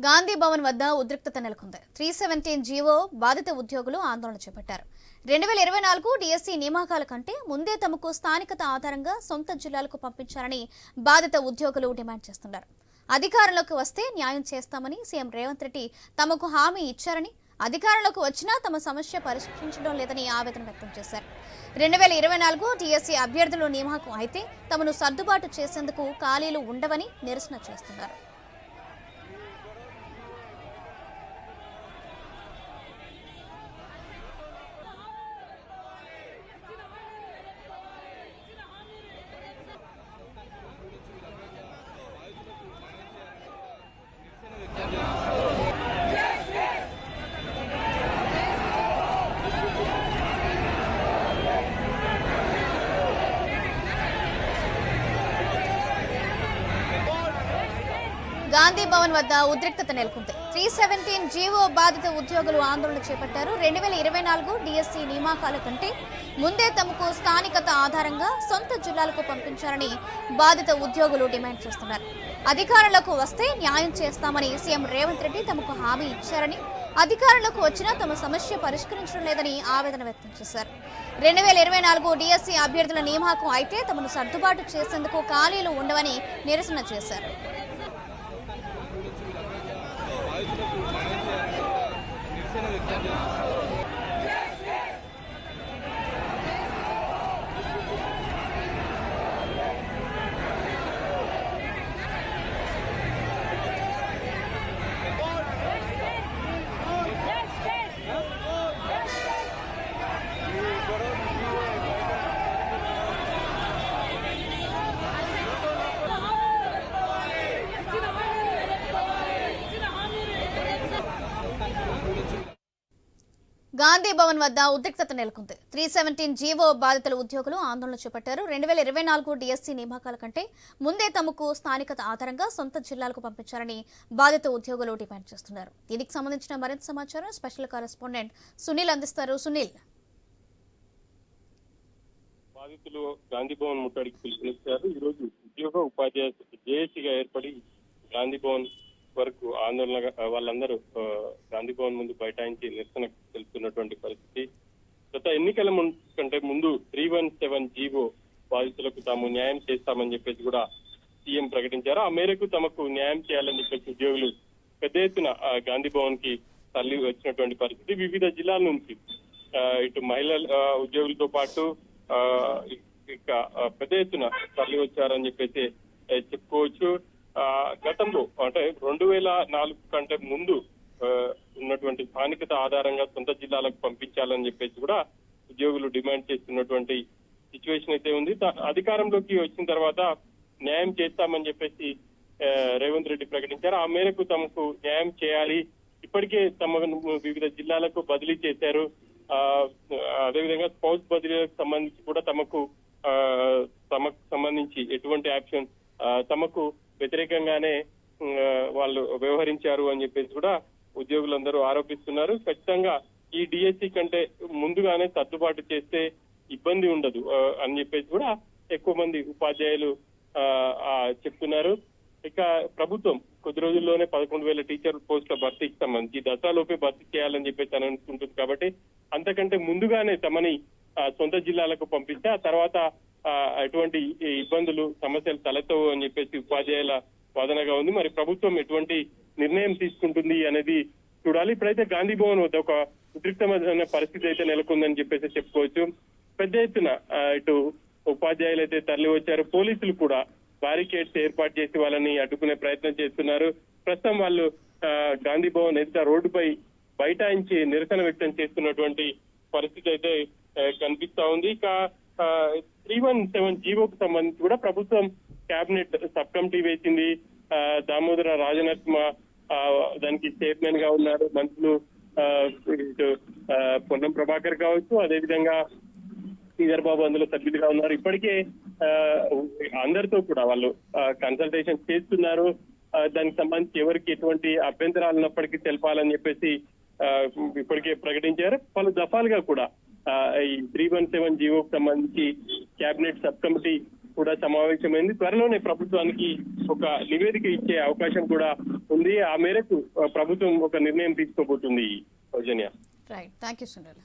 గాంధీ భవన్ వద్ద ఉద్రిక్తత నెలకొంది. 317 జీవో బాధిత ఉద్యోగులు ఆందోళన చేపట్టారు. 2024 డిఎస్సి నియామకాల కంటే ముందే తమకు స్థానికత ఆధారంగా సొంత జిల్లాలకు పంపించాలని బాధిత ఉద్యోగులు డిమాండ్ చేస్తున్నారు. అధికారంలోకి వస్తే న్యాయం చేస్తామని సీఎం రేవంత్ రెడ్డి తమకు హామీ ఇచ్చారని, అధికారంలోకి వచ్చినా తమ సమస్య పరిష్కరించడం లేదని ఆవేదన వ్యక్తం చేశారు. 2024 డిఎస్సి అభ్యర్థులు నియామకం అయితే తమను సర్దుబాటు చేసేందుకు ఖాళీలు ఉండవని నిరసన చేస్తున్నారు. గాంధీ భవన్ వద్ద ఉద్రిక్తత నెలకొంది. 317 జీవో బాధిత ఉద్యోగులు ఆందోళన చేపట్టారు. 2024 డిఎస్సి నియామకాల కంటే ముందే తమకు స్థానికత ఆధారంగా సొంత జిల్లాలకు పంపించాలని బాధిత ఉద్యోగులు డిమాండ్ చేస్తున్నారు. అధికారంలోకి వస్తే న్యాయం చేస్తామని సీఎం రేవంత్ రెడ్డి తమకు హామీ ఇచ్చారని, అధికారంలోకి వచ్చినా తమ సమస్య పరిష్కరించడం లేదని ఆవేదన వ్యక్తం చేశారు. 2024 డిఎస్సి అభ్యర్థుల నియామకం అయితే తమను సర్దుబాటు చేసేందుకు ఖాళీలు ఉండవని నిరసన చేశారు. గాంధీ భవన్ వద్ద ఉద్రిక్తత నెలకొంది. 317 జీవో బాధితుల ఉద్యోగులు ఆందోళన చేపట్టారు. 2024 డిఎస్సి నియామకాల కంటే ముందే తమకు స్థానికత ఆధారంగా సొంత జిల్లాలకు పంపించాలని బాధిత ఉద్యోగులు డిమాండ్ చేస్తున్నారు. దీనికి సంబంధించిన మరింత సమాచారం స్పెషల్ కరెస్పాండెంట్ సునీల్ అందిస్తారు. సునీల్, బాధితులు గాంధీ భవన్ ముట్టడికి పిలుపునిచ్చారు. ఈ రోజు ఉద్యోగ ఉపాధ్యాయ జేఏసీగా ఏర్పడి గాంధీ భవన్ వరకు ఆందోళన వాళ్ళందరూ గాంధీ భవన్ ముందు బైఠాయించి నిరసన తెలుపుతున్నటువంటి పరిస్థితి. గత ఎన్నికల కంటే ముందు 317 జీవో బాధితులకు తాము న్యాయం చేస్తామని చెప్పేసి కూడా సీఎం ప్రకటించారు. ఆ మేరకు తమకు న్యాయం చేయాలని చెప్పేసి ఉద్యోగులు పెద్ద ఎత్తున గాంధీ భవన్ కి తరలి వచ్చినటువంటి పరిస్థితి. వివిధ జిల్లాల నుంచి ఇటు మహిళల ఉద్యోగులతో పాటు ఇక పెద్ద ఎత్తున తరలి వచ్చారని చెప్పేసి చెప్పుకోవచ్చు. గతంలో అంటే 2004 కంటే ముందు ఉన్నటువంటి స్థానికత ఆధారంగా సొంత జిల్లాలకు పంపించాలని చెప్పేసి కూడా ఉద్యోగులు డిమాండ్ చేస్తున్నటువంటి సిచ్యువేషన్ అయితే ఉంది. అధికారంలోకి వచ్చిన తర్వాత న్యాయం చేస్తామని చెప్పేసి రేవంత్ రెడ్డి ప్రకటించారు. ఆ మేరకు తమకు న్యాయం చేయాలి, ఇప్పటికే తమను వివిధ జిల్లాలకు బదిలీ చేశారు. అదేవిధంగా స్పౌస్ బదిలీలకు సంబంధించి కూడా తమకు సంబంధించి ఎటువంటి యాక్షన్ తమకు వ్యతిరేకంగానే వాళ్ళు వ్యవహరించారు అని చెప్పేసి కూడా ఉద్యోగులందరూ ఆరోపిస్తున్నారు. ఖచ్చితంగా ఈ డిఎస్సి కంటే ముందుగానే సర్దుబాటు చేస్తే ఇబ్బంది ఉండదు అని చెప్పేసి కూడా ఎక్కువ మంది ఉపాధ్యాయులు చెప్తున్నారు. ఇక ప్రభుత్వం కొద్ది రోజుల్లోనే 11,000 టీచర్ పోస్టుల భర్తీకి సంబంధించి దశలోపే భర్తీ చేయాలని చెప్పేసి అనుకుంటుంది. కాబట్టి అంతకంటే ముందుగానే తమని సొంత జిల్లాలకు పంపిస్తే ఆ తర్వాత ఎటువంటి ఇబ్బందులు సమస్యలు తలెత్తవు అని చెప్పేసి ఉపాధ్యాయుల వాదనగా ఉంది. మరి ప్రభుత్వం ఎటువంటి నిర్ణయం తీసుకుంటుంది అనేది చూడాలి. ఇప్పుడైతే గాంధీ భవన్ వద్ద ఒక ఉద్రిక్తమైన పరిస్థితి అయితే నెలకొందని చెప్పేసి చెప్పుకోవచ్చు. పెద్ద ఎత్తున ఇటు ఉపాధ్యాయులు అయితే తరలి వచ్చారు. పోలీసులు కూడా బ్యారికేడ్స్ ఏర్పాటు చేసి వాళ్ళని అడ్డుకునే ప్రయత్నం చేస్తున్నారు. ప్రస్తుతం వాళ్ళు గాంధీ భవన్ ఎదుట రోడ్డుపై బైఠాయించి నిరసన వ్యక్తం చేస్తున్నటువంటి పరిస్థితి అయితే కనిపిస్తా ఉంది. ఇక 317 జీవోకు సంబంధించి కూడా ప్రభుత్వం కేబినెట్ సబ్ కమిటీ వేసింది. దామోదర రాజనరసింహ దానికి చైర్మన్ గా ఉన్నారు. మంత్రులు పొన్నం ప్రభాకర్ కావచ్చు, అదేవిధంగా శ్రీధర్ బాబు అందులో సభ్యులుగా ఉన్నారు. ఇప్పటికే అందరితో కూడా వాళ్ళు కన్సల్టేషన్ చేస్తున్నారు. దానికి సంబంధించి ఎవరికి ఎటువంటి అభ్యంతరాలు ఉన్నప్పటికీ తెలపాలని చెప్పేసి ఇప్పటికే ప్రకటించారు. పలు దఫాలుగా కూడా ఈ 317 జీవోకు సంబంధించి కేబినెట్ సబ్ కమిటీ కూడా సమావేశమైంది. త్వరలోనే ప్రభుత్వానికి ఒక నివేదిక ఇచ్చే అవకాశం కూడా ఉంది. ఆ మేరకు ప్రభుత్వం ఒక నిర్ణయం తీసుకోబోతుంది. Soujanya. Right, thank you Sundar.